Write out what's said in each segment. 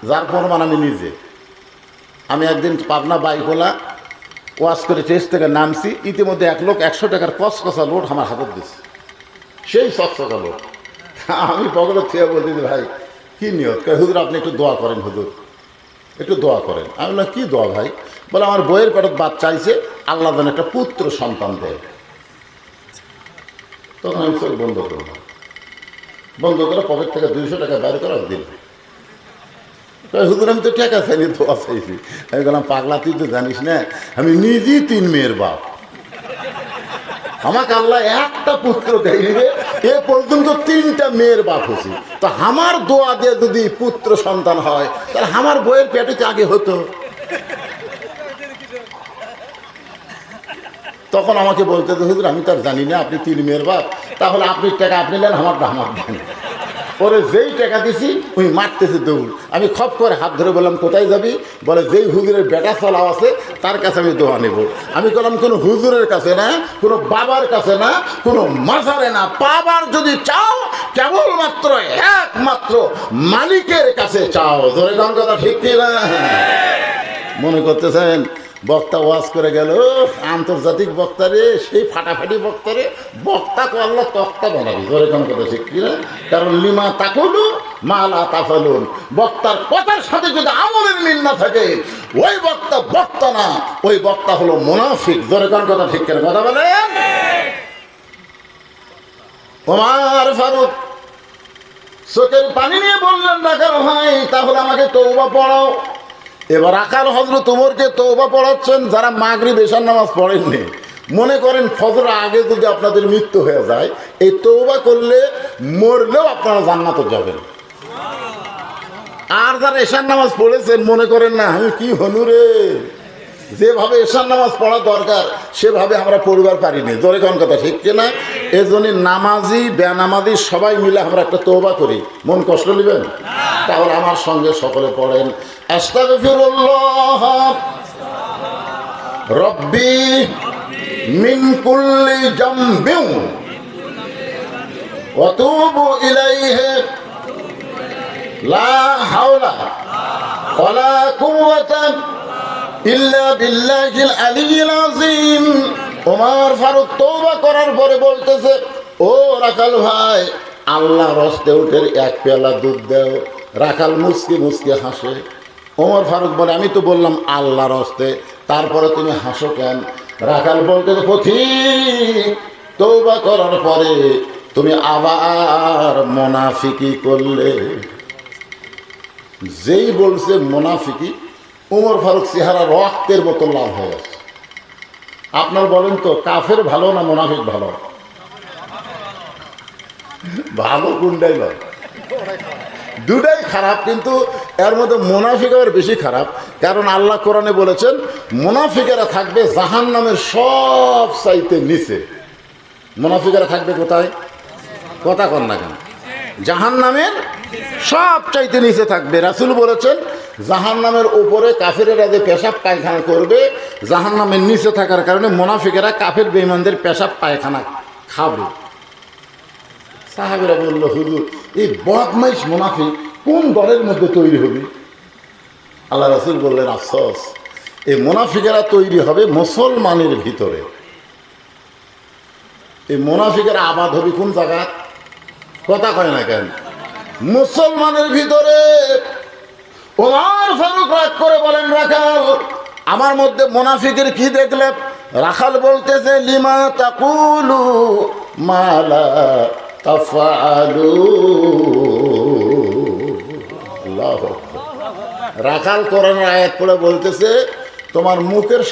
যার প্রমাণ আমি নিজে। আমি একদিন পাবনা বাইকওয়ালা ওয়াশ করে স্টেজ থেকে নামছি, ইতিমধ্যে এক লোক 100 টাকার কসকসা নোট আমার হাতত দিচ্ছে, সেই চকচকা লোক। আমি পকেটে থেকে বলছি, ভাই কী নিয়ত? হুজুর আপনি একটু দোয়া করেন, হুজুর একটু দোয়া করেন। আমি বললাম কী দোয়া ভাই? বলে আমার বইয়ের পেটত বাচ্চা চাইছে, আল্লাহ যেন একটা পুত্র সন্তান দেয়। তখন আমি চোখ বন্ধ করলাম, বন্ধ করে পকেট থেকে 200 টাকা বের করে দিল। হুজুর আমি তো টাকা চাইনি, দোয়া চাইছি। আমি বললাম পাগলা তুই তো জানিস না আমি নিজেই 3 মেয়ের বাপ, আমাকে আল্লাহ একটা পুত্র দেয়নি রে, এ পর্যন্ত 3টা মেয়ের বাপ হয়েছি। তো আমার দোয়া দিয়ে যদি পুত্র সন্তান হয় তাহলে আমার বইয়ের পেটে আগে হতো। তখন আমাকে বলতে হুজুর আমি তো আর জানি না আপনি 3 মেয়ের বাপ, তাহলে আপনি টাকা আপনি নেন, আমারটা আমার দেন। পরে যেই টাকা দিছি ওই মারতেছে দৌড়। আমি খপ করে হাত ধরে বললাম কোথায় যাবি? বলে যেই হুজুরের বেটা চলাও আছে তার কাছে আমি দোয়া নেব। আমি বললাম কোনো হুজুরের কাছে না, কোনো বাবার কাছে না, কোনো মাজারে না, পাবার যদি চাও কেবলমাত্র একমাত্র মালিকের কাছে চাও। ধরে গান কথা ঠিক কি না? মনে করতেছেন বক্তা ওয়াজ করে গেল, আন্তর্জাতিক বক্তারে, সেই ফাটাফাটি বক্তারে, বক্তা করলো তক্তা বানাবি। ধরে কোন কথা ঠিক কিনা? কারণ লিমা তাকুলু মালা তাফালুন, বক্তার কথার সাথে যদি আমলের মিল না থাকে ওই বক্তা বক্তা না, ওই বক্তা হলো মুনাফিক। ধরে কোন কথা ঠিক কিনা? কথা বলেন। ওমর ফারুক চোখের পানি নিয়ে বললেন রাখাল ভাই তাহলে আমাকে তওবা পড়াও। এবার রাখাল হযরত ওমরকে তওবা পড়াচ্ছেন যারা মাগরিব এশার নামাজ পড়েননি। মনে করেন ফজর আগে যদি আপনাদের মৃত্যু হয়ে যায়, এই তওবা করলে মরলেও আপনারা জান্নাতে যাবেন। আর যারা এশার নামাজ পড়েছেন মনে করেন না আমি কি হনু রে, যেভাবে এশার নামাজ পড়া দরকার সেভাবে আমরা পড়বার পারিনি। জোরে কোন কথা ঠিক কিনা? এজন্য নামাজি বেনামাজি সবাই মিলে আমরা একটা তওবা করি। মন কষ্ট নেবেন? তাহলে আমার সঙ্গে সকলে পড়েন আস্তাগফিরুল্লাহ রব্বি মিন কুল্লি জামবিন ওয়া তুবু ইলাইহি লা হাওলা ওয়ালা কুওয়াতা ইল্লা বিল্লাহিল আলিয়্যিল আযীম। ওমর ফারুক তওবা করার পরে বলতেছে, ও রাখাল ভাই আল্লাহর হস্তে উঠে 1 পেয়ালা দুধ দাও। রাখাল মুচকি মুচকি হাসে। ওমর ফারুক বলে আমি তো বললাম আল্লাহর হস্তে, তারপরে তুমি হাসো কেন? রাখাল বলতে পথিক তওবা করার পরে তুমি আবার মুনাফিকি করলে। যেই বলছে মুনাফিকি, ওমর ফারুক চেহারা রক্তের মতো লাল হয়ে গেছে। আপনার বলেন তো কাফের ভালো না মুনাফিক ভালো? ভালো কোনটাই নয়, দুটাই খারাপ, কিন্তু এর মধ্যে মুনাফিক আবার বেশি খারাপ। কারণ আল্লাহ কোরআনে বলেছেন মুনাফিকেরা থাকবে জাহান্নামের সব চাইতে নিচে। মুনাফিকেরা থাকবে কোথায়? কথা কন না কেন? জাহান্নামের সব চাইতে নিচে থাকবে। রাসূল বলেছেন জাহান্নামের উপরে কাফেরেরা যে পেশাব পায়খানা করবে, জাহান্নামের নিচে থাকার কারণে মুনাফিকেরা কাফের বেঈমানদের পেশাব পায়খানা খাবে। সাহাবীরা বলল হুজুর এই বদমাইশ মুনাফিক কোন দলের মধ্যে তৈরি হবে? আল্লাহ রাসূল বললেন আফসোস, এই মুনাফিকেরা তৈরি হবে মুসলমানের ভিতরে। এই মুনাফিকেরা আবাদ হবে কোন জায়গা? কথা কয় না কেন? মুসলমানের ভিতরে। ওমর ফারুক রাগ করে বলেন রাখাল আমার মধ্যে মুনাফিকের কি দেখলে? রাখাল বলতেছে লিমা তাকুলু মা লা তাফআলু। আল্লাহু আকবার। রাখাল কোরআনের আয়াত পড়ে বলতেছে তোমার মুখের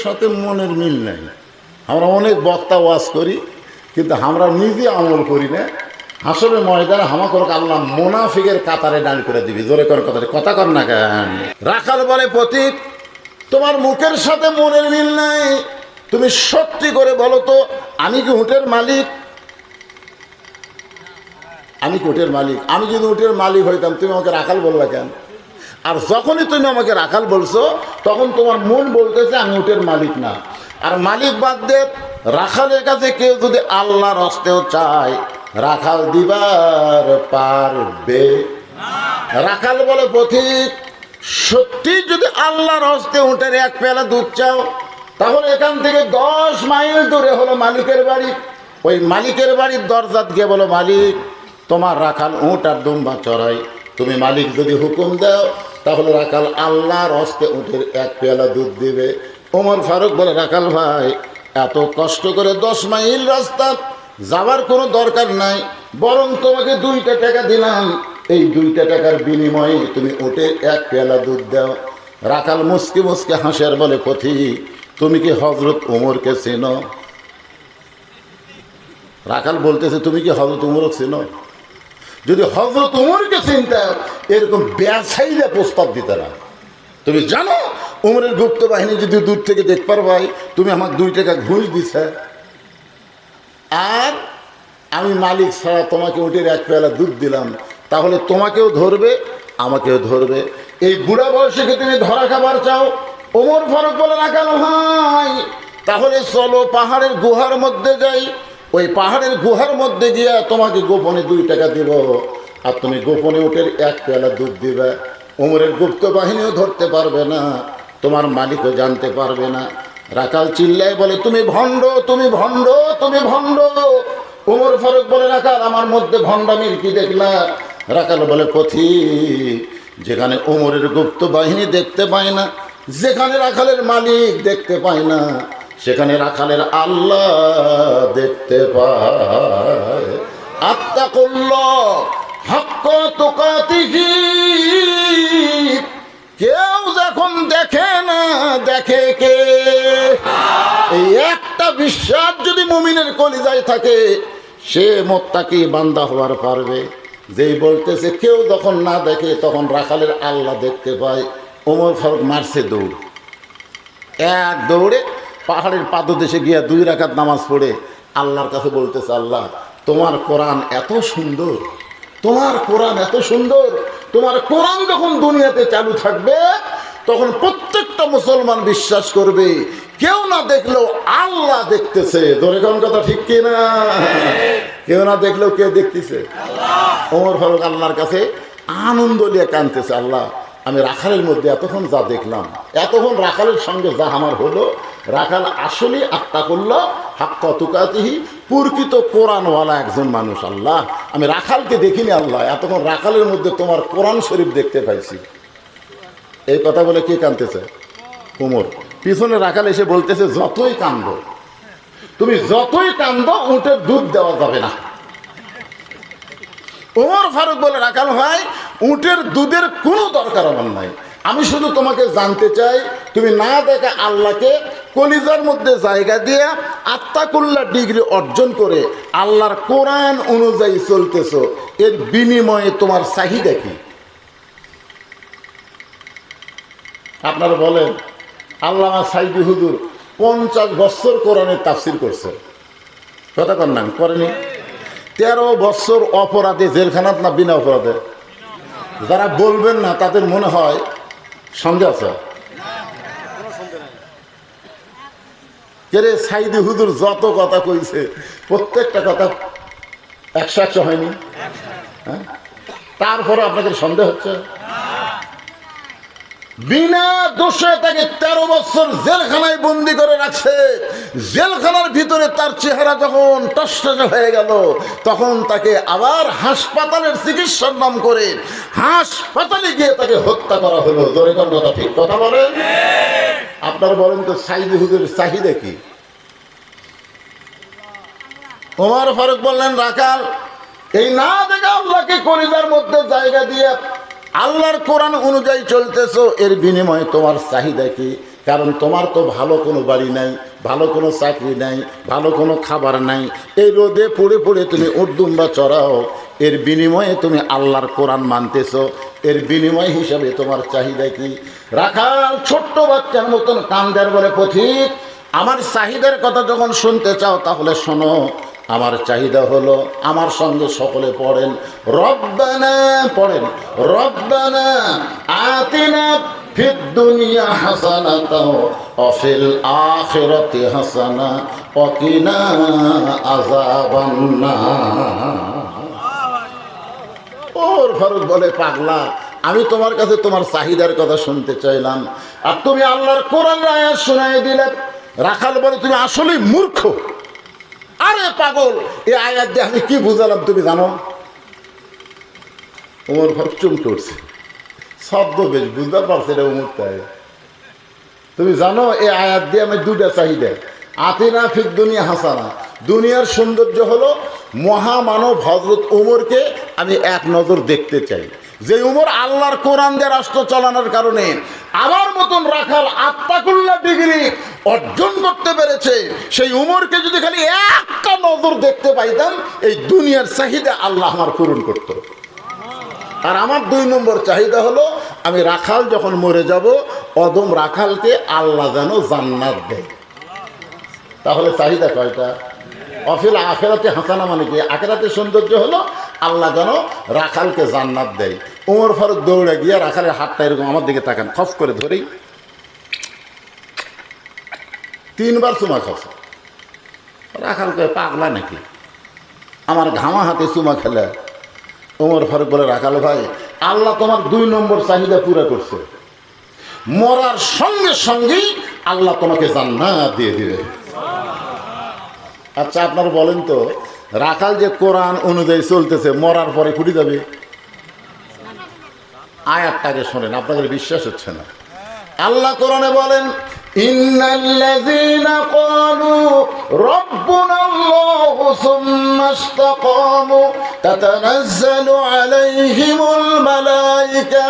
সাথে মনের মিল নাই। আমরা অনেক বক্তা ওয়াজ করি কিন্তু আমরা নিজে আমল করি না। হাসরের ময়দানে হামাকরক আল্লাহ মুনাফিকের কাতারে দাঁড় করে দিবি। জোরে কর কথা কর না কেন? রাখাল বলে পথিক তোমার মুখের সাথে মনের মিল নাই, তুমি সত্যি করে বলো তো আমি কি উটের মালিক? আমি কি উটের মালিক? আমি যদি উটের মালিক হইতাম তুমি আমাকে রাখাল বললা কেন? আর যখনই তুমি আমাকে রাখাল বলছো তখন তোমার মন বলতেছে আমি উটের মালিক না। আর মালিক বাদ দে, রাখালের কাছে কেউ যদি আল্লাহর হস্তেও চায় রাখাল দিবার পারবে রাখাল বলে পথিক, সত্যি যদি আল্লাহর হস্তে উটের এক পেয়ালা দুধ চাও, তাহলে এখান থেকে 10 মাইল দূরে হলো মালিকের বাড়ি। ওই মালিকের বাড়ির দরজাত গিয়ে বলো, মালিক তোমার রাখাল উট আর দুম্বা চড়াই, তুমি মালিক যদি হুকুম দাও তাহলে রাখাল আল্লাহর হস্তে উটের এক পেয়ালা দুধ দিবে। ওমর ফারুক বলে, রাখাল ভাই এত কষ্ট করে 10 মাইল রাস্তা যাওয়ার কোনো দরকার নাই, বরং তোমাকে 2টা টাকা দিলাম, এই 2টা টাকার বিনিময়ে তুমি উটের এক পেয়ালা দুধ দাও। রাখাল মুসকে মুসকে হাসে আর বলে, পথিক তুমি কি হযরত ওমরকে চেনো? রাখাল বলতেছে, তুমি কি হযরত ওমরকে চেনো? যদি হযরত ওমরকে চিনতে এরকম বেসাইলে প্রস্তাব দিতে না। তুমি জানো ওমরের গুপ্ত বাহিনী যদি দূর থেকে দেখবার ভাই, তুমি আমার 2 টাকা ঘুষ দিছে, আর আমি মালিক ছাড়া তোমাকে উটের এক পেয়ালা দুধ দিলাম, তাহলে তোমাকেও ধরবে আমাকেও ধরবে। এই বুড়া বয়সে তুমি ধরা খাবার চাও? ওমর ফারুক বলে, রাখাল ভাই তাহলে চলো পাহাড়ের গুহার মধ্যে যাই, ওই পাহাড়ের গুহার মধ্যে গিয়ে তোমাকে গোপনে 2 টাকা দিব, আর তুমি গোপনে উটের এক পেয়ালা দুধ দিবে। ওমরের গুপ্ত বাহিনীও ধরতে পারবে না, তোমার মালিকও জানতে পারবে না। রাখাল চিল্লায় বলে, তুমি ভণ্ড, তুমি ভণ্ড, তুমি ভণ্ড। ওমর ফারুক বলে, রাখাল আমার মধ্যে ভণ্ডামির কি দেখলা? রাখাল বলে, পথিক যেখানে ওমরের গুপ্ত বাহিনী দেখতে পায় না, যেখানে রাখালের মালিক দেখতে পায় না, সেখানে রাখালের আল্লাহ দেখতে পায়। আত্তাকুল্লাহ হাক্কা তুকাতিহি, কেউ যখন দেখে না দেখে কে? এই একটা বিশ্বাস যদি মুমিনের কলিজায় থাকে, সে মুত্তাকি বান্দা হওয়ার পারবে। যেই বলতেছে কেউ যখন না দেখে তখন রাখালের আল্লাহ দেখতে পায়। ওমর ফারুক মারছে দৌড়, এক দৌড়ে পাহাড়ের পাদদেশে গিয়া 2 রাকাত নামাজ পড়ে আল্লাহর কাছে বলতেছে, আল্লাহ তোমার কোরআন এত সুন্দর, তোমার কোরআন এত সুন্দর, তোমার কোরআন যখন দুনিয়াতে চালু থাকবে তখন প্রত্যেকটা মুসলমান বিশ্বাস করবে কেউ না দেখলেও আল্লাহ দেখতেছে। ধরে কোন কথা ঠিক কিনা? কেউ না দেখলেও কে দেখতেছে? ওমর ফারুক আল্লাহর কাছে আনন্দ নিয়ে কাঁদতেছে, আল্লাহ আমি রাখালের মধ্যে এতক্ষণ যা দেখলাম, এতক্ষণ রাখালের সঙ্গে যা আমার হলো, রাখাল আসলে আত্তাকুল্লাহ হাক্কা তুকাতিহি, প্রকৃত কোরআনওয়ালা একজন মানুষ। আল্লাহ আমি রাখালকে দেখিনি, আল্লাহ এতক্ষণ রাখালের মধ্যে তোমার কোরআন শরীফ দেখতে পাইছি। এই কথা বলে কে কাঁদতেছে? ওমর। পিছনে রাখাল এসে বলতেছে, যতই কান্দ তুমি, যতই কান্দ উটের দুধ দেওয়া যাবে না। ওমর ফারুক বলে, রাখাল ভাই উটের দুধের কোনো দরকার আমার নাই, আমি শুধু তোমাকে জানতে চাই তুমি না দেখা আল্লাহকে কলিজার মধ্যে জায়গা দিয়ে আত্তাকুল্লাহ ডিগ্রি অর্জন করে আল্লাহর কোরআন অনুযায়ী চলতেছো, এর বিনিময়ে তোমার চাহিদা কি? আপনারা বলেন, আল্লামা সাইদি হুজুর 50 বছর কোরআনের তাফসির করছে, কথা কর না করেনি? 13 বছর অপরাধে জেলখানাত না বিনা অপরাধে? যারা বলবেন না তাদের মনে হয় সন্দেহ আছে। সাইদি হুজুর যত কথা কইছে প্রত্যেকটা কথা 100 হয়নি, হ্যাঁ? তারপরে আপনাদের সন্দেহ হচ্ছে? বিনা দোষে তাকে 13 বছর জেলখানায় বন্দি করে রাখছে। জেলখানার ভিতরে তার চেহারা যখন টসটসে হয়ে গেল, তখন তাকে আবার হাসপাতালের চিকিৎসার নাম করে হাসপাতালে গিয়ে তাকে হত্যা করা হলো। জোরে কোন কথা ঠিক কথা বলেন? আপনারা বলেন তো সাইদি হুজুরের চাহিদা কি? ওমর ফারুক বললেন, রাখাল এই না দেখা আল্লাহকে কলিজার মধ্যে জায়গা দিয়ে আল্লাহর কোরআন অনুযায়ী চলতেছো, এর বিনিময়ে তোমার চাহিদা কি? কারণ তোমার তো ভালো কোনো বাড়ি নাই, ভালো কোনো চাকরি নাই, ভালো কোনো খাবার নাই, এই রোদে পড়ে পড়ে তুমি উটদুম্বা চড়াও, এর বিনিময়ে তুমি আল্লাহর কোরআন মানতেছো, এর বিনিময় হিসাবে তোমার চাহিদা কি? রাখাল ছোট্ট বাচ্চার মতন কান্দের বলে, পথিক আমার চাহিদার কথা যখন শুনতে চাও তাহলে শোনো। আমার চাহিদা হলো, আমার সঙ্গে সকলে পড়েন, রব্বানা পড়েন, রব্বানা আতিনা ফিদ দুনিয়া হাসানাতাও ওয়া ফিল আখিরাতি হাসানা ওয়া কিনা আযাবান্নার। ও ওমর ফারুক বলে, পাগলা, আমি তোমার কাছে তোমার চাহিদার কথা শুনতে চাইলাম, আর তুমি আল্লাহর কোরআনের আয়াত শোনায় দিলে। রাখাল বলে, তুমি আসলেই মূর্খ। আরে পাগল, এই আয়াত দিয়ে আমি কি বুঝালাম তুমি জানো? ওমর ফারুক চমকে উঠছে, শব্দ বেশ বুঝতে পারছে এটা উমর তাই। তুমি জানো এই আয়াত দিয়ে আমি দুটা চাহিদা, আতিনা ফিদ দুনিয়া হাসানা, দুনিয়ার সৌন্দর্য হলো মহামানব হযরত উমরকে আমি এক নজর দেখতে চাই। যে উমর আল্লাহর কোরআন দিয়ে রাষ্ট্র চালানোর কারণে আমার মতন রাখাল আত্মাকুল্লা ডিগ্রি অর্জন করতে পেরেছে, সেই উমরকে যদি খালি একটা নজর দেখতে পাইতাম, এই দুনিয়ার চাহিদা আল্লাহ আমার পূরণ করত। আর আমার 2 নম্বর চাহিদা হলো, আমি রাখাল যখন মরে যাব, অদম রাখালকে আল্লাহ যেন জান্নাত দেয়। তাহলে চাহিদা কয়টা? অফিল আখেরাতে হাসানা, মানে কি? আখেরাতে সৌন্দর্য হলো আল্লাহ যেন রাখালকে জান্নাত দেয়। ওমর ফারুক দৌড়ে গিয়ে রাখালের হাতটা এরকম আমার দিকে তাকান, খস করে ধরেই 3 বার চুমা খাচ্ছে। রাখালকে, পাগলা নাকি, আমার ঘামা হাতে চুমা খেলে? ওমর ফারুক বলে, রাখাল ভাই, আল্লাহ তোমার 2 নম্বর চাহিদা পুরা করছে, মরার সঙ্গে সঙ্গেই আল্লাহ তোমাকে জান্নাত দিয়ে দিবে। আচ্ছা আপনারা বলেন তো, রাখাল যে কোরআন অনুযায়ী চলতেছে, মরার পরে ফুটে যাবে? আয়াতটাকে শোনেন, আপনাদের বিশ্বাস হচ্ছে না। আল্লাহ কোরআনে বলেন, ইন্নাল্লাযীনা ক্বালু রাব্বুনাল্লাহু সুম্মা ইসতাকামু তাতানাজ্জালু আলাইহিমুল মালায়েকা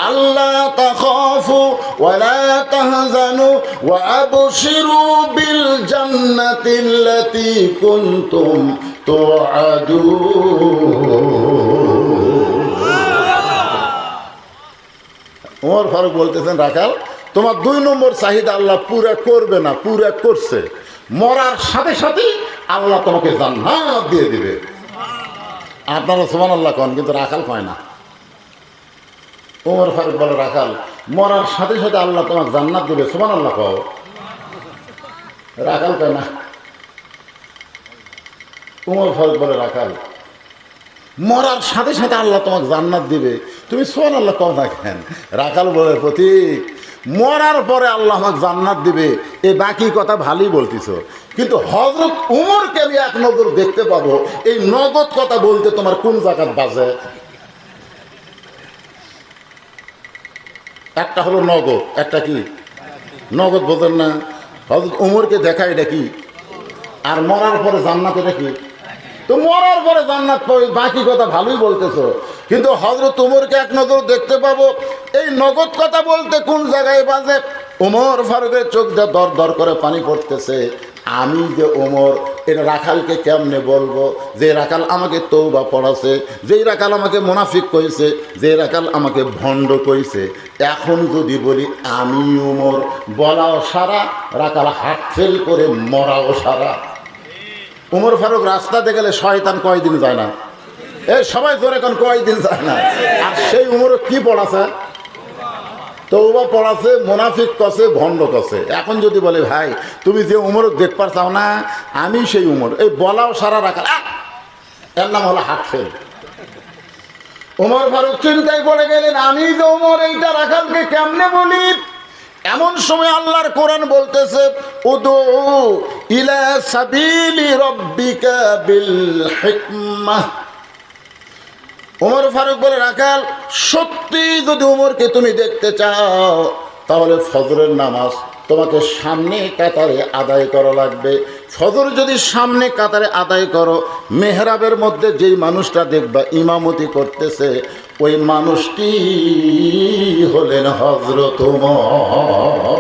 আল্লা তাখাফু ওয়া লা তাহজানু ওয়া আবশিরু বিল জান্নাতিল্লাতী কুনতুম তুআদুন। ওমর ফারুক বলতেছেন, রাখাল, তোমার 2 নম্বর চাহিদা আল্লাহ পুরা করবে না, পুরা করছে, মরার সাথে সাথেই আল্লাহ তোমাকে জান্নাত দিয়ে দিবে। আপনারা সুবহানাল্লাহ কন, কিন্তু রাখাল কয় না। ওমর ফারুক বলে, রাখাল, মরার সাথে সাথে আল্লাহ তোমাকে জান্নাত দিবে, সুবহানাল্লাহ কও। রাখাল কয় না। ওমর ফারুক বলে, রাখাল, মরার সাথে সাথে আল্লাহ তোমাকে জান্নাত দিবে, তুমি সুবহানাল্লাহ কও না কেন? রাখাল বলে, প্রতীক, মরার পরে আল্লাহ আমাকে জান্নাত দিবে, এই বাকি কথা ভালোই বলতিস, কিন্তু হযরত উমরকে আমি এক নজর দেখতে পাবো, এই নগদ কথা বলতে তোমার কোন জায়গায় বাজে? একটা হলো নগদ, একটা কি? নগদ বোঝেন না? হযরত উমরকে দেখা এটা কি? আর মরার পরে জান্নাত এটা কি? তো মরার পরে জান্নাত পাবে, বাকি কথা ভালোই বলতেছো, কিন্তু হযরত উমরকে এক নজর দেখতে পাবো, এই নগদ কথা বলতে কোন জায়গায় বাজে? ওমর ফারুকের চোখ দিয়ে দর দর করে পানি পড়তেছে। আমি যে ওমর, এর রাখালকে কেমনে বলবো যে রাখাল আমাকে তওবা পড়াছে, যেই রাখাল আমাকে মুনাফিক কইছে, যে রাখাল আমাকে ভণ্ড কইছে, এখন যদি বলি আমি ওমর, বলাও সারা, রাখাল হাত ফেল করে মরাও সারা। ওমর ফারুক রাস্তাতে গেলে শয়তান কয়দিন যায় না? এই সবাই জোরে কোন কয়দিন যায় না? আর সেই উমর কি পড়াছে? তওবা পড়াছে, মুনাফিক কছে, ভণ্ড কছে। এখন যদি বলে, ভাই তুমি যে উমর দেখতে চাও না, আমি সেই উমর, এই বলাও সারা রাখাল, এর নাম হলো হাত ফেল। ওমর ফারুক চিন্তায় পড়ে গেলেন, আমি যে উমর, এইটা রাখালকে কেমনে বলি? এমন সময় আল্লাহর কোরআন বলতেছে, উদু ইলা সাবিলি রাব্বিকা বিল হিকমাহ। ওমর ফারুক বলে, রাখাল, সত্যি যদি উমরকে তুমি দেখতে চাও, তাহলে ফজরের নামাজ তোমাকে সামনে কাতারে আদায় করা লাগবে। ফজর যদি সামনে কাতারে আদায় করো, মেহরাবের মধ্যে যেই মানুষটা দেখবা ইমামতি করতেছে, ওই মানুষটি হলেন হযরত ওমর।